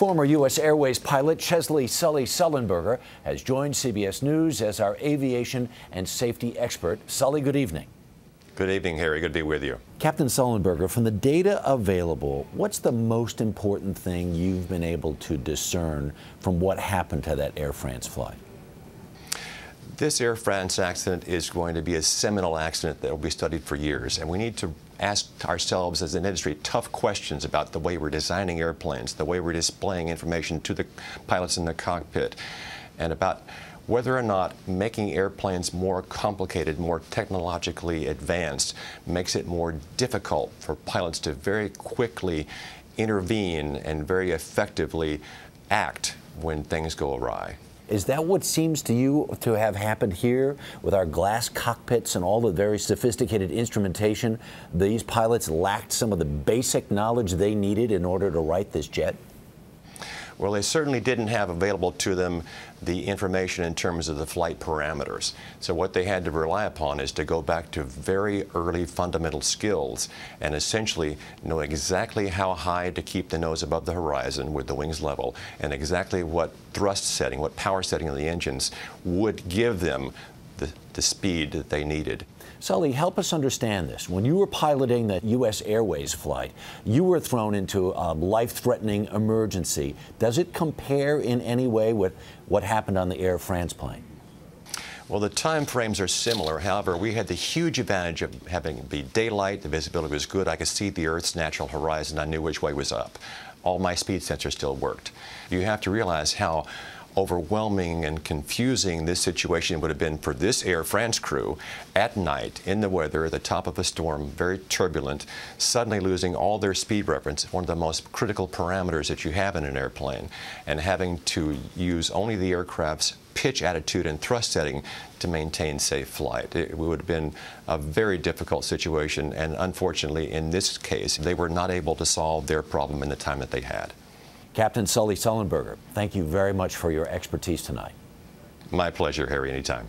Former U.S. Airways pilot Chesley Sully Sullenberger has joined CBS News as our aviation and safety expert. Sully, good evening. Good evening, Harry. Good to be with you. Captain Sullenberger, from the data available, what's the most important thing you've been able to discern from what happened to that Air France flight? This Air France accident is going to be a seminal accident that will be studied for years, and we need to ask ourselves as an industry tough questions about the way we're designing airplanes, the way we're displaying information to the pilots in the cockpit, and about whether or not making airplanes more complicated, more technologically advanced, makes it more difficult for pilots to very quickly intervene and very effectively act when things go awry. Is that what seems to you to have happened here with our glass cockpits and all the very sophisticated instrumentation? These pilots lacked some of the basic knowledge they needed in order to right this jet? Well, they certainly didn't have available to them the information in terms of the flight parameters. So what they had to rely upon is to go back to very early fundamental skills and essentially know exactly how high to keep the nose above the horizon with the wings level, and exactly what thrust setting, what power setting of the engines would give them the speed that they needed. Sully, help us understand this. When you were piloting the U.S. Airways flight, you were thrown into a life-threatening emergency. Does it compare in any way with what happened on the Air France plane? Well, the time frames are similar. However, we had the huge advantage of having the daylight. The visibility was good. I could see the Earth's natural horizon. I knew which way was up. All my speed sensors still worked. You have to realize how overwhelming and confusing this situation would have been for this Air France crew at night, in the weather, at the top of a storm, very turbulent, suddenly losing all their speed reference, one of the most critical parameters that you have in an airplane, and having to use only the aircraft's pitch, attitude, and thrust setting to maintain safe flight. It would have been a very difficult situation, and unfortunately, in this case, they were not able to solve their problem in the time that they had. Captain Sully Sullenberger, thank you very much for your expertise tonight. My pleasure, Harry, anytime.